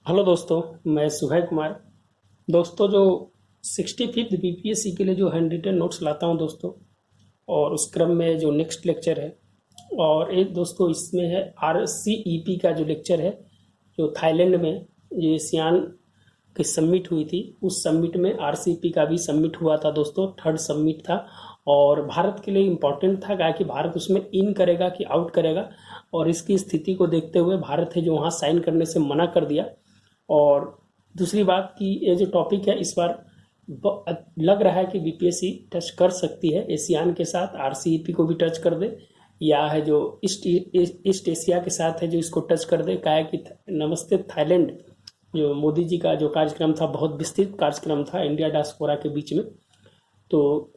Hello दोस्तों, मैं सुबह कुमार। दोस्तों, जो 65th बीपीएससी के लिए जो हैंड रिटन नोट्स लाता हूं दोस्तों, और उस क्रम में जो नेक्स्ट लेक्चर है, और एक दोस्तों इसमें है आरसीईपी का जो लेक्चर है, जो थाईलैंड में जो एशियान की समिट हुई थी, उस समिट में आरसीईपी का भी समिट हुआ था दोस्तों। थर्ड समिट था और भारत के लिए इम्पोर्टेंट था, क्या कि भारत उसमें इन करेगा कि आउट करेगा। और इसकी स्थिति को देखते हुए भारत है जो वहाँ साइन करने से मना कर दिया। और दूसरी बात कि ये जो टॉपिक है इस बार लग रहा है कि बीपीएससी टच कर सकती है एशियान के साथ, आरसीईपी को भी टच कर दे, या है जो ईस्ट एशिया के साथ है जो इसको टच कर दे। क्या है कि नमस्ते थाईलैंड जो मोदी जी का जो कार्यक्रम था, बहुत विस्तृत कार्यक्रम था इंडिया डायस्पोरा के बीच में। तो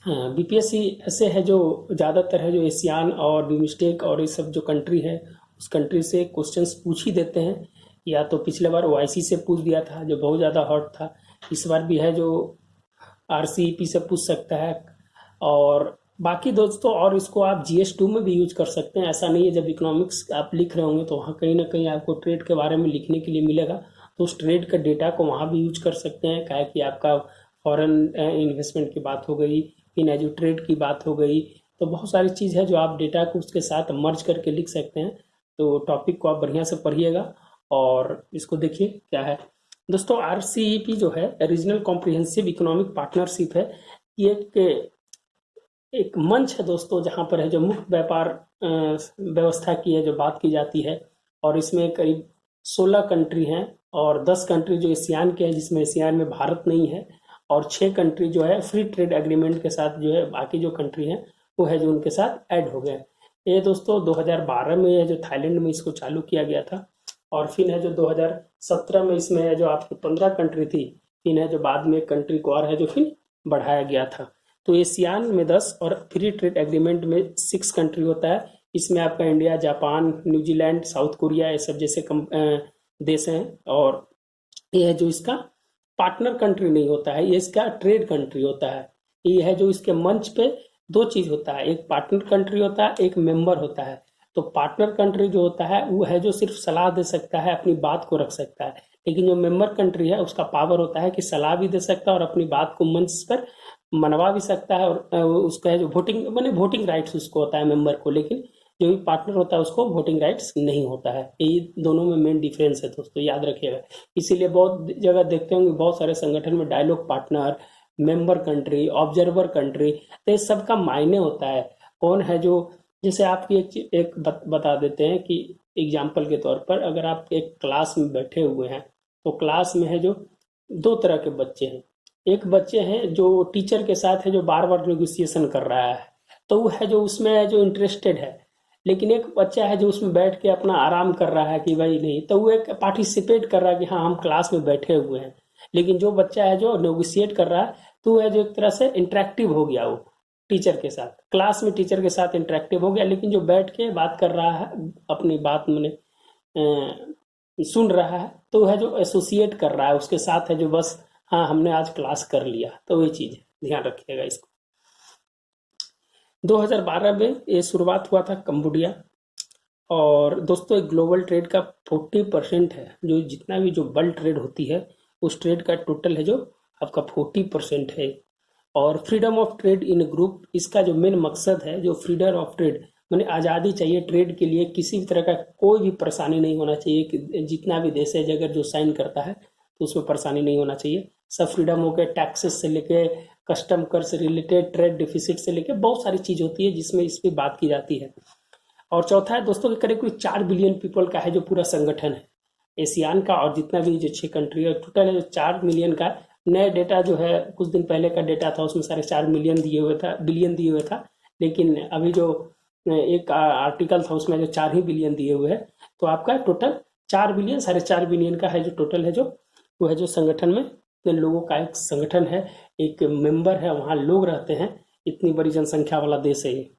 बीपीएससी ऐसे है जो ज़्यादातर है जो एशियान और बिमस्टेक और ये सब जो कंट्री है, उस कंट्री से क्वेश्चंस पूछ ही देते हैं। या तो पिछले बार ओआईसी से पूछ दिया था जो बहुत ज़्यादा हॉट था, इस बार भी है जो आरसीईपी से पूछ सकता है। और बाकी दोस्तों, और इसको आप जीएस2 में भी यूज कर सकते हैं। ऐसा नहीं है जब इकोनॉमिक्स आप लिख रहे होंगे तो वहाँ कहीं ना कहीं आपको ट्रेड के बारे में लिखने के लिए मिलेगा, तो उस ट्रेड का डेटा को वहाँ भी यूज कर सकते हैं। क्या है कि आपका फॉरेन इन्वेस्टमेंट की बात हो गई, फिर जो ट्रेड की बात हो गई, तो बहुत सारी चीज़ है जो आप डेटा को उसके साथ मर्ज करके लिख सकते हैं। तो टॉपिक को आप बढ़िया से पढ़िएगा और इसको देखिए क्या है दोस्तों। आरसीईपी जो है रीजनल कॉम्प्रिहेंसिव इकोनॉमिक पार्टनरशिप है। ये एक मंच है दोस्तों, जहाँ पर है जो मुक्त व्यापार व्यवस्था की है जो बात की जाती है। और इसमें करीब 16 कंट्री हैं और 10 कंट्री जो एशियान के हैं, जिसमें एशियान में भारत नहीं है। और 6 कंट्री जो है फ्री ट्रेड एग्रीमेंट के साथ जो है, बाकी जो कंट्री हैं वो है जो उनके साथ ऐड हो गए। ये दोस्तों 2012 में है जो थाईलैंड में इसको चालू किया गया था। और फिर है जो 2017 में इसमें है जो आपकी 15 कंट्री थी, फिर है जो बाद में कंट्री को और है जो फिर बढ़ाया गया था। तो एशियान में 10 और फ्री ट्रेड एग्रीमेंट में 6 कंट्री होता है। इसमें आपका India, Japan, New Zealand, south Korea, ये सब जैसे देश हैं। और ये है जो इसका पार्टनर कंट्री नहीं होता है, ये इसका ट्रेड कंट्री होता है। ये है जो इसके मंच पे दो चीज होता है, एक पार्टनर कंट्री होता है, एक मेंबर होता है। तो पार्टनर कंट्री जो होता है वो है जो सिर्फ सलाह दे सकता है, अपनी बात को रख सकता है। लेकिन जो मेंबर कंट्री है उसका पावर होता है कि सलाह भी दे सकता है और अपनी बात को मंच पर मनवा भी सकता है। और उसका है जो वोटिंग माने वोटिंग राइट्स उसको होता है मेंबर को, लेकिन जो भी पार्टनर होता है उसको वोटिंग राइट्स नहीं होता है। यही दोनों में मेन डिफरेंस है दोस्तों, याद रखिएगा। इसीलिए बहुत जगह देखते होंगे बहुत सारे संगठन में dialogue partner, member country, observer country, तो इस सब का मायने होता है कौन है जो। जैसे आपकी एक बता देते हैं कि एग्जाम्पल के तौर पर, अगर आप एक क्लास में बैठे हुए हैं तो क्लास में है जो दो तरह के बच्चे हैं। एक बच्चे हैं जो टीचर के साथ है जो बार बार नेगोशिएशन कर रहा है, तो वो है जो उसमें है जो इंटरेस्टेड है। लेकिन एक बच्चा है जो उसमें बैठ के अपना आराम कर रहा है कि भाई नहीं, तो वो एक पार्टिसिपेट कर रहा है कि हाँ हम क्लास में बैठे हुए हैं। लेकिन जो बच्चा है जो नेगोशिएट कर रहा है, तो वो है जो एक तरह से इंटरेक्टिव हो गया, वो टीचर के साथ, क्लास में टीचर के साथ इंटरेक्टिव हो गया। लेकिन जो बैठ के बात कर रहा है, अपनी बात मैंने सुन रहा है, तो है जो एसोसिएट कर रहा है उसके साथ, है जो बस हाँ हमने आज क्लास कर लिया। तो ये चीज़ है, ध्यान रखिएगा इसको। 2012 में ये शुरुआत हुआ था कंबोडिया। और दोस्तों एक ग्लोबल ट्रेड का 40% है, जो जितना भी जो वर्ल्ड ट्रेड होती है उस ट्रेड का टोटल है जो आपका 40% है। और freedom of trade in group, इसका जो मेन मकसद है जो फ्रीडम ऑफ ट्रेड मैंने आज़ादी चाहिए ट्रेड के लिए, किसी भी तरह का कोई भी परेशानी नहीं होना चाहिए। कि जितना भी देश है अगर जो साइन करता है तो उसमें परेशानी नहीं होना चाहिए। सब फ्रीडम हो गया, टैक्सेस से लेके कस्टम कर से रिलेटेड, ट्रेड डिफिसिट से लेके बहुत सारी चीज़ होती है जिसमें इस पर बात की जाती है। और चौथा है दोस्तों कि करीब करीब 4 बिलियन पीपल का है जो पूरा संगठन है एशियान का, और जितना भी जो 6 कंट्री है टोटल है जो 4 मिलियन का। नया डेटा जो है कुछ दिन पहले का डेटा था, उसमें 4.5 मिलियन दिए हुए था, बिलियन दिए हुए था। लेकिन अभी जो एक आर्टिकल था उसमें जो 4 ही बिलियन दिए हुए हैं। तो आपका टोटल 4 बिलियन, 4.5 बिलियन का है जो टोटल है जो वो है जो संगठन में इतने लोगों का एक संगठन है, एक मेंबर है, वहाँ लोग रहते हैं। इतनी बड़ी जनसंख्या वाला देश है ये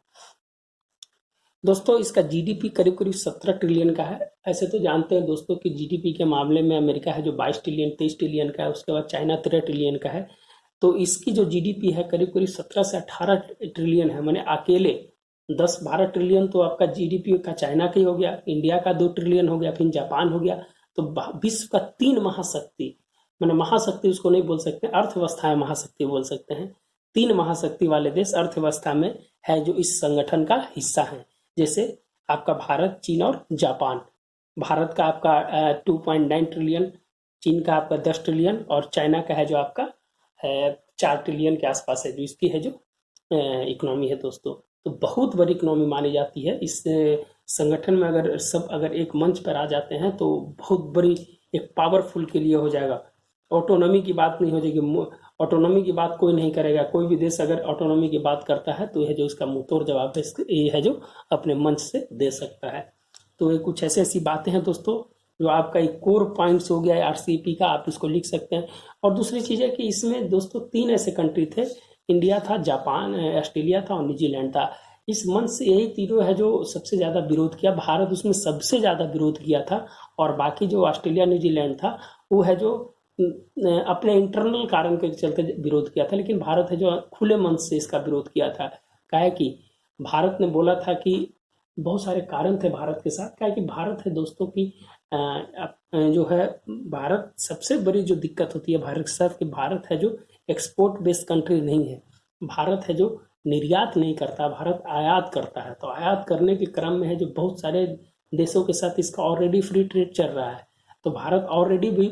दोस्तों। इसका जीडीपी करीब करीब 17 ट्रिलियन का है। ऐसे तो जानते हैं दोस्तों कि जीडीपी के मामले में अमेरिका है जो 22 ट्रिलियन 23 ट्रिलियन का है, उसके बाद चाइना 13 ट्रिलियन का है। तो इसकी जो जीडीपी है करीब करीब 17 से 18 ट्रिलियन है। मैंने अकेले 10-12 ट्रिलियन तो आपका जीडीपी का चाइना का ही हो गया, इंडिया का 2 ट्रिलियन हो गया, फिर जापान हो गया। तो विश्व का 3 महाशक्ति, मैंने महाशक्ति उसको नहीं बोल सकते, अर्थव्यवस्था में महाशक्ति बोल सकते हैं, 3 महाशक्ति वाले देश अर्थव्यवस्था में है जो इस संगठन का हिस्सा है। जैसे आपका भारत, चीन और जापान। भारत का आपका 2.9 ट्रिलियन, चीन का आपका 10 ट्रिलियन और चाइना का है जो आपका 4 ट्रिलियन के आसपास है जो इसकी है जो इकोनॉमी है दोस्तों। तो बहुत बड़ी इकोनॉमी मानी जाती है। इस संगठन में अगर सब अगर एक मंच पर आ जाते हैं तो बहुत बड़ी एक पावरफुल के लिए हो जाएगा। ऑटोनॉमी की बात नहीं हो जाएगी, ऑटोनॉमी की बात कोई नहीं करेगा। कोई भी देश अगर ऑटोनॉमी की बात करता है तो यह जो उसका मुंहतोड़ जवाब है ये है जो अपने मंच से दे सकता है। तो ये कुछ ऐसी ऐसी बातें हैं दोस्तों जो आपका एक कोर पॉइंट्स हो गया है आरसीईपी का, आप इसको लिख सकते हैं। और दूसरी चीज़ है कि इसमें दोस्तों 3 ऐसे कंट्री थे, इंडिया था, जापान, ऑस्ट्रेलिया था और न्यूजीलैंड था। इस मंच से यही तीनों है जो सबसे ज़्यादा विरोध किया, भारत उसमें सबसे ज़्यादा विरोध किया था। और बाकी जो ऑस्ट्रेलिया न्यूजीलैंड था वो है जो अपने इंटरनल कारण के चलते विरोध किया था, लेकिन भारत है जो खुले मन से इसका विरोध किया था। क्या है कि भारत ने बोला था कि बहुत सारे कारण थे भारत के साथ। क्या है कि भारत है दोस्तों की जो है, भारत सबसे बड़ी जो दिक्कत होती है भारत के साथ कि भारत है जो एक्सपोर्ट बेस्ड कंट्री नहीं है। भारत है जो निर्यात नहीं करता, भारत आयात करता है। तो आयात करने के क्रम में है जो बहुत सारे देशों के साथ इसका ऑलरेडी फ्री ट्रेड चल रहा है। तो भारत ऑलरेडी भी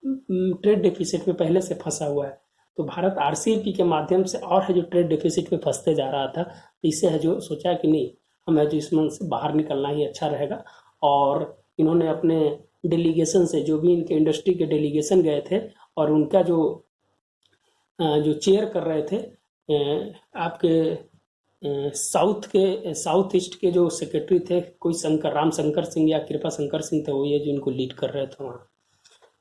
ट्रेड डेफिसिट में पहले से फंसा हुआ है। तो भारत आरसीईपी के माध्यम से और है जो ट्रेड डेफिसिट में फंसते जा रहा था। तो इससे है जो सोचा कि नहीं, हमें जो इस मंच से बाहर निकलना ही अच्छा रहेगा। और इन्होंने अपने डेलीगेशन से, जो भी इनके इंडस्ट्री के डेलीगेशन गए थे और उनका जो चेयर कर रहे थे आपके साउथ ईस्ट के जो सेक्रेटरी थे, कोई राम शंकर सिंह या कृपा शंकर सिंह थे, वो ये जो इनको लीड कर रहे थे वहाँ।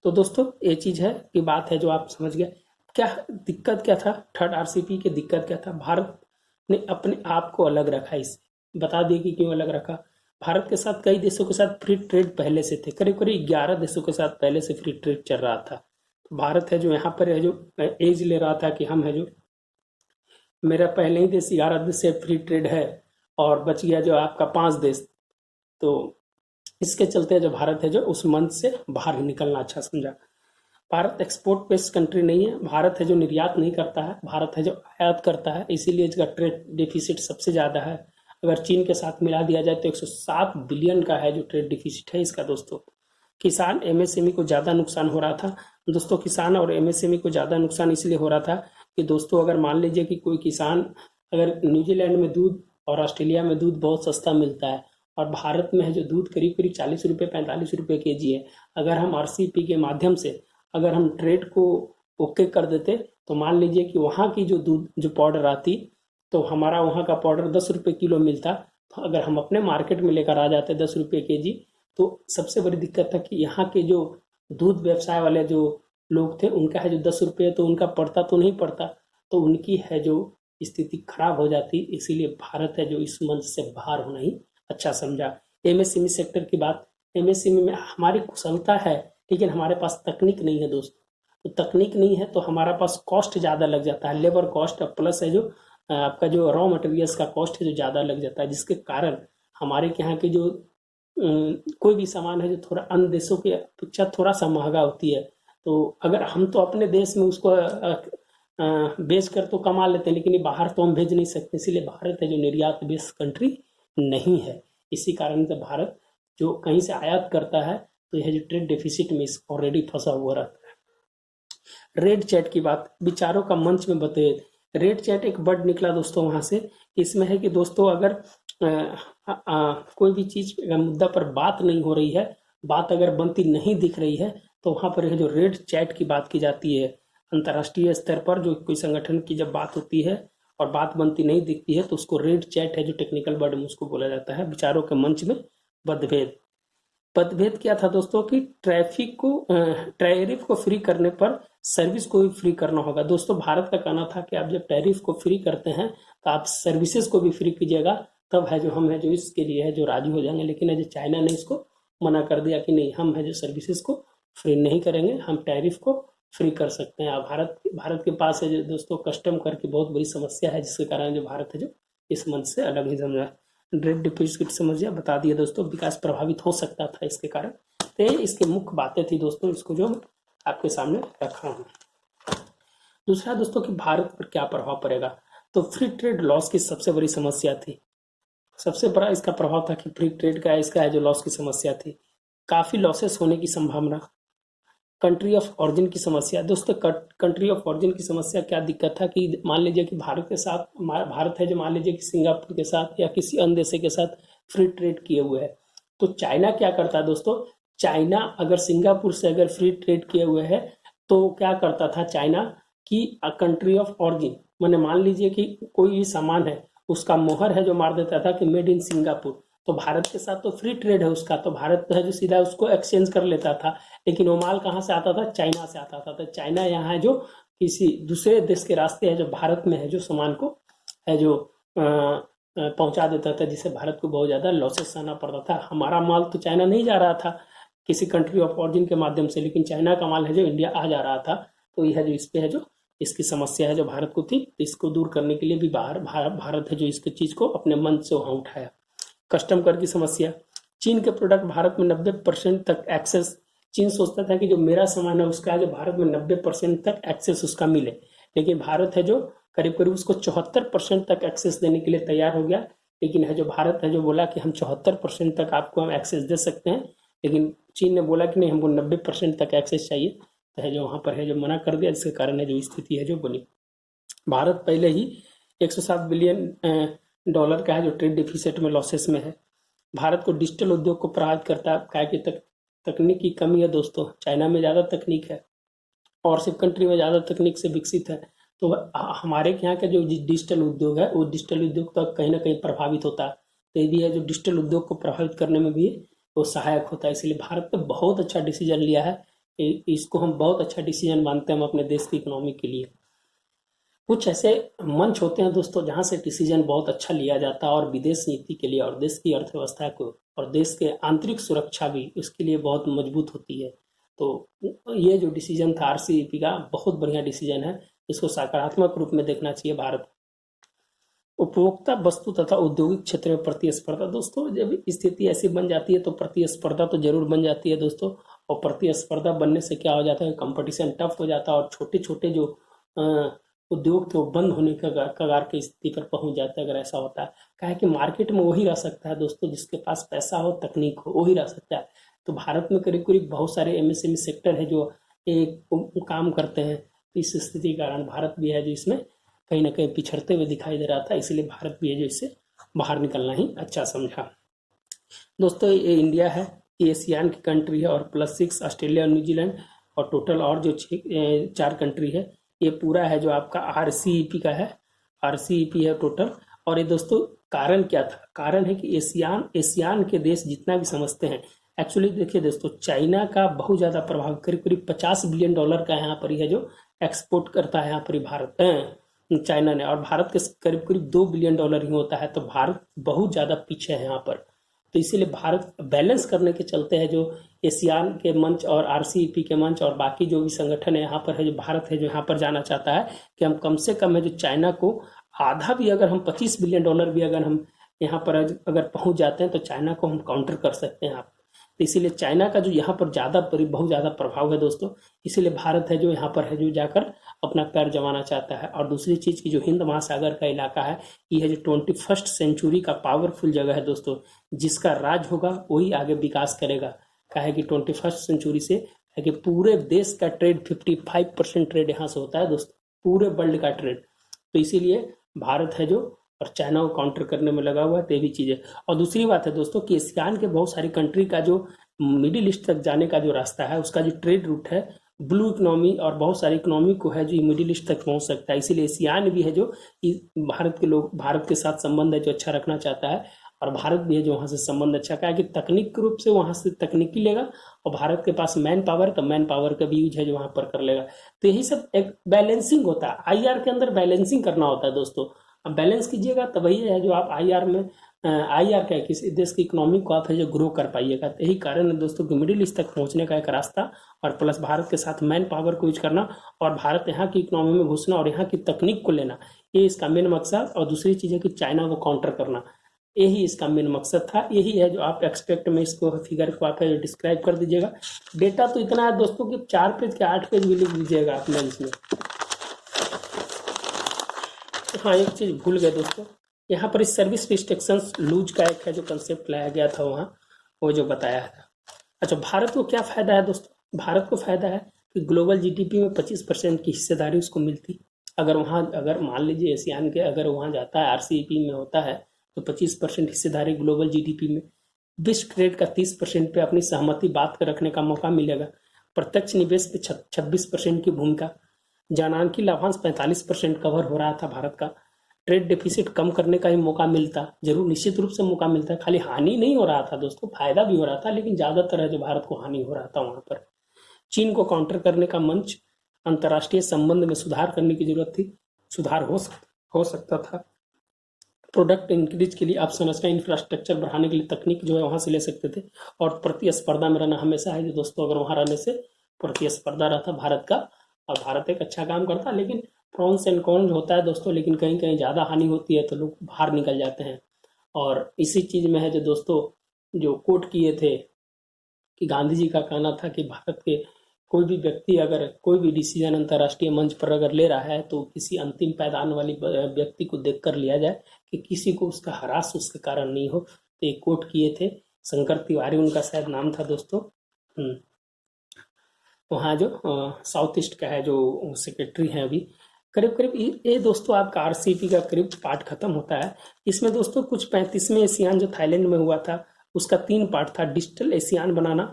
तो दोस्तों ये चीज़ है कि बात है जो आप समझ गए। क्या दिक्कत क्या था थर्ड आरसीईपी की, दिक्कत क्या था? भारत ने अपने आप को अलग रखा। इससे बता दिए कि क्यों अलग रखा। भारत के साथ कई देशों के साथ फ्री ट्रेड पहले से थे, करीब करीब 11 देशों के साथ पहले से फ्री ट्रेड चल रहा था। तो भारत है जो यहाँ पर है जो एज ले रहा था कि हम है जो मेरा पहले ही देश 11 देश से फ्री ट्रेड है और बच गया जो आपका 5 देश। तो इसके चलते जो भारत है जो उस मंच से बाहर निकलना अच्छा समझा। भारत एक्सपोर्ट बेस्ड कंट्री नहीं है, भारत है जो निर्यात नहीं करता है, भारत है जो आयात करता है, इसीलिए इसका ट्रेड डेफिसिट सबसे ज़्यादा है। अगर चीन के साथ मिला दिया जाए तो 107 बिलियन का है जो ट्रेड डिफिसिट है इसका दोस्तों। किसान एमएसएमई को ज़्यादा नुकसान हो रहा था दोस्तों। किसान और एमएसएमई को ज़्यादा नुकसान इसलिए हो रहा था कि दोस्तों अगर मान लीजिए कि कोई किसान, अगर न्यूजीलैंड में दूध और ऑस्ट्रेलिया में दूध बहुत सस्ता मिलता है और भारत में है जो दूध करीब करीब 40 रुपये 45 रुपये केजी है। अगर हम आरसीईपी के माध्यम से अगर हम ट्रेड को ओके कर देते तो मान लीजिए कि वहाँ की जो दूध जो पाउडर आती तो हमारा वहाँ का पाउडर 10 रुपये किलो मिलता। तो अगर हम अपने मार्केट में लेकर आ जाते 10 रुपये केजी, तो सबसे बड़ी दिक्कत था कि यहाँ के जो दूध व्यवसाय वाले जो लोग थे उनका है जो 10 रुपये तो उनका पड़ता तो नहीं पड़ता, तो उनकी है जो स्थिति खराब हो जाती। इसीलिए भारत है जो इस मंच से बाहर होना ही अच्छा समझा। एमएसएमई सेक्टर की बात, एमएसएमई में हमारी कुशलता है लेकिन हमारे पास तकनीक नहीं है दोस्तों। तो तकनीक नहीं है तो हमारा पास कॉस्ट ज़्यादा लग जाता है, लेबर कॉस्ट प्लस है जो आपका जो रॉ मटेरियल्स का कॉस्ट है जो ज़्यादा लग जाता है, जिसके कारण हमारे यहाँ के जो कोई भी सामान है जो थोड़ा अन्य देशों की अपेक्षा थोड़ा सा महंगा होती है। तो अगर हम तो अपने देश में उसको बेच कर तो कमा लेते हैं, लेकिन ये बाहर तो हम भेज नहीं सकते। इसीलिए भारत है जो निर्यात बेस्ड कंट्री नहीं है। इसी कारण से भारत जो कहीं से आयात करता है तो यह जो ट्रेड डेफिसिट में ऑलरेडी फंसा हुआ रहता है। रेड चैट की बात, विचारों का मंच में बताइए। रेड चैट एक वर्ड निकला दोस्तों वहाँ से। इसमें है कि दोस्तों अगर कोई भी चीज़ मुद्दा पर बात नहीं हो रही है, बात अगर बनती नहीं दिख रही है, तो वहाँ पर जो रेड चैट की बात की जाती है। अंतर्राष्ट्रीय स्तर पर जो कोई संगठन की जब बात होती है और बात बनती नहीं दिखती है तो उसको रेड चैट है जो टेक्निकल वर्ड में उसको बोला जाता है। विचारों के मंच में मतभेद, मतभेद क्या था दोस्तों कि टैरिफ को फ्री करने पर सर्विस को भी फ्री करना होगा। दोस्तों भारत का कहना था कि आप जब टैरिफ को फ्री करते हैं तो आप सर्विसेज को भी फ्री कीजिएगा, तब है जो हम है जो इसके लिए है जो राजी हो जाएंगे। लेकिन है जो चाइना ने इसको मना कर दिया कि नहीं, हम है जो सर्विसेज को फ्री नहीं करेंगे, हम टैरिफ को फ्री कर सकते हैं। भारत के पास है जो दोस्तों कस्टम कर की बहुत बड़ी समस्या है, जिसके कारण जो भारत है जो इस मंच से अलग ही समझा। रेड डिफिसिट समस्या बता दिए दोस्तों, विकास प्रभावित हो सकता था इसके कारण। तो ये इसकी मुख्य बातें थी दोस्तों, इसको जो आपके सामने रखा हूँ। दूसरा दोस्तों कि भारत पर क्या प्रभाव पड़ेगा, तो फ्री ट्रेड लॉस की सबसे बड़ी समस्या थी। सबसे बड़ा इसका प्रभाव था कि फ्री ट्रेड का इसका है जो लॉस की समस्या थी, काफी लॉसेस होने की संभावना। कंट्री ऑफ ऑरिजिन की समस्या दोस्तों, कंट्री ऑफ ऑरिजिन की समस्या क्या दिक्कत था कि मान लीजिए कि भारत के साथ, भारत है जो मान लीजिए कि सिंगापुर के साथ या किसी अन्य देश के साथ फ्री ट्रेड किए हुए है, तो चाइना क्या करता है दोस्तों, चाइना अगर सिंगापुर से अगर फ्री ट्रेड किए हुए है तो क्या करता था चाइना की कंट्री ऑफ ऑरिजिन, मैंने मान लीजिए कि कोई भी सामान है उसका मोहर है जो मार देता था कि मेड इन सिंगापुर, तो भारत के साथ तो फ्री ट्रेड है उसका, तो भारत है जो सीधा उसको एक्सचेंज कर लेता था। लेकिन वो माल कहाँ से आता था, चाइना से आता था। तो चाइना यहाँ है जो किसी दूसरे देश के रास्ते है जो भारत में है जो सामान को है जो पहुंचा देता था, जिससे भारत को बहुत ज़्यादा लॉसेस सहना पड़ता था। हमारा माल तो चाइना नहीं जा रहा था किसी कंट्री ऑफ ऑरिजिन के माध्यम से, लेकिन चाइना का माल है जो इंडिया आ जा रहा था। तो यह जो इस पे है जो इसकी समस्या है जो भारत को थी, इसको दूर करने के लिए भी भारत है जो इसके चीज़ को अपने मन से वहाँ उठाया। कस्टम कर की समस्या, चीन के प्रोडक्ट भारत में 90% तक एक्सेस, चीन सोचता था कि जो मेरा सामान है उसका जो भारत में 90% तक एक्सेस उसका मिले, लेकिन भारत है जो करीब करीब उसको 74% तक एक्सेस देने के लिए तैयार हो गया। लेकिन है जो भारत है जो बोला कि हम 74% तक आपको हम एक्सेस दे सकते हैं, लेकिन चीन ने बोला कि नहीं हमको 90% तक एक्सेस चाहिए, तो है जो वहाँ पर है जो मना कर दिया, जिसके कारण है जो स्थिति है जो बनी। भारत पहले ही 107 बिलियन डॉलर का है जो ट्रेड डिफिसिट में लॉसेस में है। भारत को डिजिटल उद्योग को प्रभावित करता है, क्या कि तकनीक की कमी है दोस्तों, चाइना में ज़्यादा तकनीक है और सिर्फ कंट्री में ज़्यादा तकनीक से विकसित है। तो हमारे यहाँ का जो डिजिटल उद्योग है वो डिजिटल उद्योग तक कहीं ना कहीं प्रभावित होता है, तो ये भी है जो डिजिटल उद्योग को प्रभावित करने में भी वो सहायक होता है। इसलिए भारत ने बहुत अच्छा डिसीजन लिया है, इसको हम बहुत अच्छा डिसीजन मानते हैं हम अपने देश की इकोनॉमी के लिए। कुछ ऐसे मंच होते हैं दोस्तों जहाँ से डिसीजन बहुत अच्छा लिया जाता है और विदेश नीति के लिए और देश की अर्थव्यवस्था को और देश के आंतरिक सुरक्षा भी उसके लिए बहुत मजबूत होती है। तो ये जो डिसीजन था आरसीईपी का बहुत बढ़िया डिसीजन है, इसको सकारात्मक रूप में देखना चाहिए भारत। उपभोक्ता वस्तु तथा औद्योगिक क्षेत्र में प्रतिस्पर्धा दोस्तों, जब स्थिति ऐसी बन जाती है तो प्रतिस्पर्धा तो जरूर बन जाती है दोस्तों, और प्रतिस्पर्धा बनने से क्या हो जाता है, कंपटीशन टफ हो जाता है और छोटे छोटे जो उद्योग थे वो बंद होने का कगार की स्थिति पर पहुंच जाता है अगर ऐसा होता है। क्या है कि मार्केट में वही रह सकता है दोस्तों जिसके पास पैसा हो, तकनीक हो, वही रह सकता है। तो भारत में करीब करीब बहुत सारे एमएसएमई सेक्टर है जो एक काम करते हैं, इस स्थिति के कारण भारत भी है जो इसमें कहीं ना कहीं पिछड़ते हुए दिखाई दे रहा था, इसलिए भारत भी है जो इससे बाहर निकलना ही अच्छा समझा। दोस्तों ये इंडिया है, ये एशियान की कंट्री है और +6 ऑस्ट्रेलिया और न्यूजीलैंड और टोटल और जो 4 कंट्री है, ये पूरा है जो आपका आरसीईपी का है, आरसीईपी है टोटल। और ये दोस्तों कारण क्या था, कारण है कि एशियान के देश जितना भी समझते हैं, एक्चुअली देखिए दोस्तों चाइना का बहुत ज़्यादा प्रभाव करीब करीब 50 बिलियन डॉलर का यहाँ पर ही है जो एक्सपोर्ट करता है यहाँ पर ही भारत चाइना ने, और भारत के करीब करीब 2 बिलियन डॉलर ही होता है, तो भारत बहुत ज़्यादा पीछे है यहाँ पर। तो इसीलिए भारत बैलेंस करने के चलते है जो एशियान के मंच और आरसीईपी के मंच और बाकी जो भी संगठन है यहाँ पर है जो भारत है जो यहाँ पर जाना चाहता है कि हम कम से कम है जो चाइना को आधा भी अगर हम 25 बिलियन डॉलर भी अगर हम यहाँ पर अगर पहुंच जाते हैं तो चाइना को हम काउंटर कर सकते हैं आप। तो इसीलिए चाइना का जो यहाँ पर बहुत ज़्यादा प्रभाव है दोस्तों, इसीलिए भारत है जो यहाँ पर है जो जाकर अपना पैर जमाना चाहता है। और दूसरी चीज़ की जो हिंद महासागर का इलाका है, ये है जो 21st सेंचुरी का पावरफुल जगह है दोस्तों, जिसका राज होगा वही आगे विकास करेगा। क्या है कि 21st सेंचुरी से है कि पूरे देश का ट्रेड 55% ट्रेड यहाँ से होता है दोस्तों, पूरे वर्ल्ड का ट्रेड। तो इसीलिए भारत है जो और चाइना को काउंटर करने में लगा हुआ है, तो ये भी चीज़ है। और दूसरी बात है दोस्तों कि एशियान के बहुत सारी कंट्री का जो मिडिल ईस्ट तक जाने का जो रास्ता है, उसका जो ट्रेड रूट है, ब्लू इकोनॉमी और बहुत सारी इकोनॉमी को है जो मिडिल ईस्ट तक पहुंच सकता है। इसीलिए एशियान भी है जो भारत के लोग भारत के साथ संबंध है जो अच्छा रखना चाहता है, और भारत भी है जो वहाँ से संबंध अच्छा का है कि तकनीक के रूप से वहाँ से तकनीकी लेगा, और भारत के पास मैन पावर तो मैन पावर का भी यूज है जो वहाँ पर कर लेगा। तो यही सब एक बैलेंसिंग होता है, आईआर के अंदर बैलेंसिंग करना होता है दोस्तों। अब बैलेंस कीजिएगा तो वही है जो आप आईआर में आईआर क्या है किसी देश की इकोनॉमी को आप है जो ग्रो कर पाइएगा। तो यही कारण है दोस्तों कि मिडिल ईस्ट तक पहुंचने का एक रास्ता, और प्लस भारत के साथ मैन पावर को यूज करना और भारत यहाँ की इकोनॉमी में घुसना और यहाँ की तकनीक को लेना, ये इसका मेन मकसद। और दूसरी चीज़ है कि चाइना को काउंटर करना। यही इसका मेन मकसद था, यही है जो आप एक्सपेक्ट में इसको फिगर को आप डिस्क्राइब कर दीजिएगा। डेटा तो इतना है दोस्तों कि 4 पेज के 8 पेज भी लिख दीजिएगा अपना इसमें। हाँ, एक चीज़ भूल गए दोस्तों, यहाँ पर इस सर्विस रिस्ट्रिक्शंस लूज का एक है जो कंसेप्ट लाया गया था वहाँ, वो जो बताया था। अच्छा, भारत को क्या फ़ायदा है दोस्तों? भारत को फ़ायदा है कि ग्लोबल जीडीपी में 25% की हिस्सेदारी उसको मिलती। अगर मान लीजिए एशियान के अगर वहाँ जाता है, आरसीईपी में होता है, तो 25% हिस्सेदारी ग्लोबल जीडीपी में, विश्व ट्रेड का 30% पे अपनी सहमति बात कर रखने का मौका मिलेगा। प्रत्यक्ष निवेश पे 26% की भूमिका, जनांकी लाभांश 45% कवर हो रहा था भारत का। ट्रेड डेफिसिट कम करने का ही मौका मिलता, जरूर निश्चित रूप से मौका मिलता है, खाली हानि नहीं हो रहा था दोस्तों, फायदा भी हो रहा था, लेकिन ज्यादातर है जो भारत को हानि हो रहा था वहां पर। चीन को काउंटर करने का मंच, अंतर्राष्ट्रीय संबंध में सुधार करने की जरूरत थी, सुधार हो सकता था। प्रोडक्ट इंक्रीज के लिए आप संरचना इंफ्रास्ट्रक्चर बढ़ाने के लिए तकनीक जो है वहां से ले सकते थे, और प्रतिस्पर्धा में रहना हमेशा है जो दोस्तों, अगर वहां रहने से प्रतिस्पर्धा रहता भारत का, और भारत एक अच्छा काम करता, लेकिन प्रॉन्स एंड कॉन्स होता है दोस्तों, लेकिन कहीं कहीं ज़्यादा हानि होती है तो लोग बाहर निकल जाते हैं। और इसी चीज़ में है जो दोस्तों, जो कोट किए थे कि गांधी जी का कहना था कि भारत के कोई भी व्यक्ति अगर कोई भी डिसीजन अंतर्राष्ट्रीय मंच पर अगर ले रहा है तो किसी अंतिम पायदान वाली व्यक्ति को देखकर लिया जाए, कि किसी को उसका हरास उसके कारण नहीं हो। तो ये कोट किए थे, शंकर तिवारी उनका शायद नाम था दोस्तों। वहाँ जो साउथ ईस्ट का है जो सेक्रेटरी हैं अभी, करीब करीब ये दोस्तों आपका आरसीईपी का करीब पार्ट खत्म होता है। इसमें दोस्तों कुछ 35वें एशियान जो थाईलैंड में हुआ था उसका 3 पार्ट था, डिजिटल एशियान बनाना,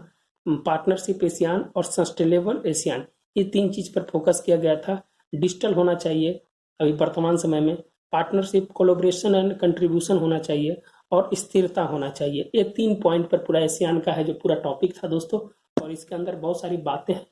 पार्टनरशिप एशियान और सस्टेनेबल एशियान। ये 3 चीज पर फोकस किया गया था। डिजिटल होना चाहिए अभी वर्तमान समय में, पार्टनरशिप, कोलोब्रेशन एंड कंट्रीब्यूशन होना चाहिए, और स्थिरता होना चाहिए। ये 3 पॉइंट पर पूरा एशियान का है जो पूरा टॉपिक था दोस्तों। और इसके अंदर बहुत सारी बातें हैं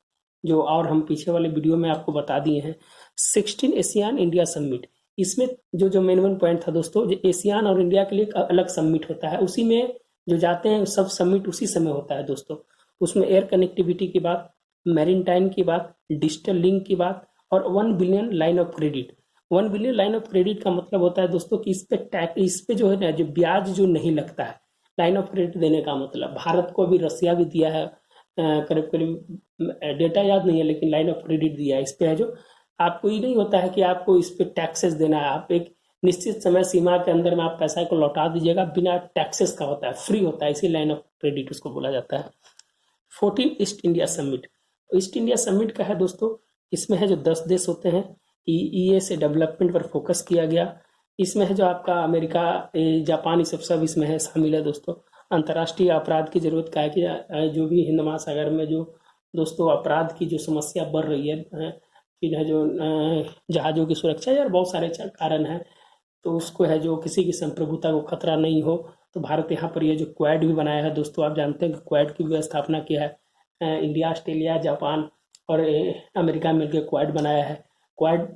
जो और हम पीछे वाले वीडियो में आपको बता दिए हैं। 16 एशियान इंडिया समिट, इसमें जो मेन पॉइंट था दोस्तों, जो एशियान और इंडिया के लिए एक अलग समिट होता है, उसी में जो जाते हैं सब समिट उसी समय होता है दोस्तों। उसमें एयर कनेक्टिविटी की बात, मैरिटाइम की बात, डिजिटल लिंक की बात, और 1 billion line of credit. 1 billion line of credit का मतलब होता है दोस्तों कि इस पे जो है ना, जो ब्याज जो नहीं लगता है, लाइन ऑफ क्रेडिट देने का मतलब, भारत को अभी रसिया भी दिया है करीब करीब, डेटा याद नहीं है, लेकिन लाइन ऑफ क्रेडिट दिया है। इस पे है जो आपको ये नहीं होता है कि आपको इस पे टैक्सेस देना है, आप एक निश्चित समय सीमा के अंदर में आप पैसा को लौटा दीजिएगा, बिना टैक्सेस का होता है, फ्री होता है, इसी लाइन ऑफ क्रेडिट उसको बोला जाता है। 14 east India summit, east India summit का है दोस्तों, इसमें है जो 10 देश होते हैं, ईईए से डेवलपमेंट पर फोकस किया गया। इसमें है जो आपका अमेरिका, जापान, ये सब इसमें है शामिल है दोस्तों। अंतर्राष्ट्रीय अपराध की जरूरत क्या है कि जो भी हिंद महासागर में जो दोस्तों अपराध की जो समस्या बढ़ रही है, फिर है जो जहाज़ों की सुरक्षा, यार बहुत सारे कारण हैं, तो उसको है जो किसी की संप्रभुता को खतरा नहीं हो, तो भारत यहाँ पर ये जो क्वाड भी बनाया है दोस्तों, आप जानते हैं कि क्वाड की भी स्थापना किया है, इंडिया, ऑस्ट्रेलिया, जापान और अमेरिका मिलकर क्वाड बनाया है। क्वाड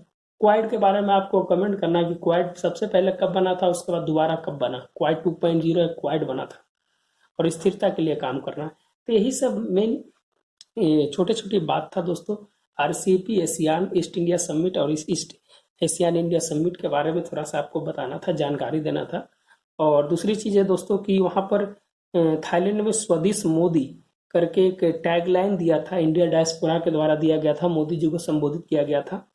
क्वाड के बारे में आपको कमेंट करना कि क्वाड सबसे पहले कब बना था, उसके बाद दोबारा कब बना। क्वाड 2.0 एक क्वाड बना था, और स्थिरता के लिए काम करना। तो यही सब मेन छोटे छोटी बात था दोस्तों, RCEP, ASEAN, East India summit और इस ईस्ट एशियान इंडिया समिट के बारे में थोड़ा सा आपको बताना था, जानकारी देना था। और दूसरी चीज़ है दोस्तों कि वहाँ पर थाईलैंड में स्वदेश मोदी करके एक टैगलाइन दिया था, इंडिया डायस्पोरा के द्वारा दिया गया था, मोदी जी को संबोधित किया गया था।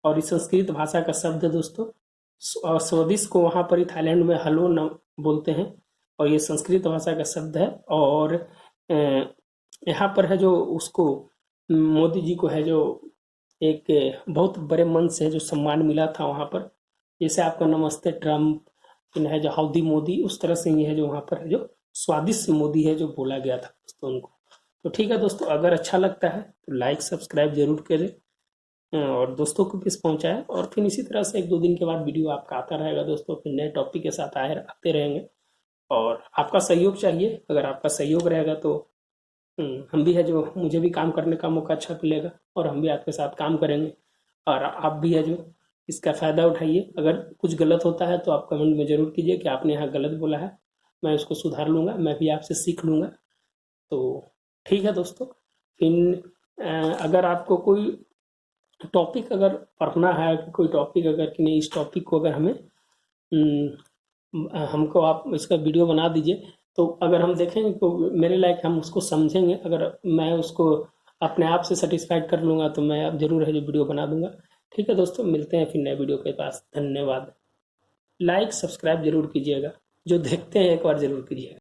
और इस संस्कृत भाषा का शब्द है दोस्तों, स्वदेश को वहाँ पर ही थाईलैंड में हलो न बोलते हैं, और ये संस्कृत भाषा का शब्द है। और यहाँ पर है जो उसको मोदी जी को है जो एक बहुत बड़े मन से है जो सम्मान मिला था वहाँ पर, जैसे आपका नमस्ते ट्रम्प, फिर है जो हाउडी मोदी, उस तरह से ये है जो वहाँ पर है जो स्वादिष्ट मोदी है जो बोला गया था दोस्तों उनको। तो ठीक है दोस्तों, अगर अच्छा लगता है तो लाइक सब्सक्राइब जरूर करें, और दोस्तों को भी पहुँचाएं, और फिर इसी तरह से 1-2 दिन के बाद वीडियो आपका आता रहेगा दोस्तों, फिर नए टॉपिक के साथ आते रहेंगे। और आपका सहयोग चाहिए, अगर आपका सहयोग रहेगा तो हम भी है जो, मुझे भी काम करने का मौका अच्छा मिलेगा, और हम भी आपके साथ काम करेंगे, और आप भी है जो इसका फ़ायदा उठाइए। अगर कुछ गलत होता है तो आप कमेंट में ज़रूर कीजिए कि आपने यहाँ गलत बोला है, मैं उसको सुधार लूँगा, मैं भी आपसे सीख लूँगा। तो ठीक है दोस्तों, फिर अगर आपको कोई टॉपिक अगर पढ़ना है, कोई टॉपिक अगर कि नहीं, इस टॉपिक को अगर हमें हमको आप इसका वीडियो बना दीजिए। तो अगर हम देखेंगे तो मेरे लायक हम उसको समझेंगे, अगर मैं उसको अपने आप से सेटिस्फाइड कर लूँगा तो मैं अब ज़रूर है जो वीडियो बना दूंगा। ठीक है दोस्तों, मिलते हैं फिर नए वीडियो के पास। धन्यवाद। लाइक सब्सक्राइब जरूर कीजिएगा, जो देखते हैं एक बार जरूर कीजिएगा।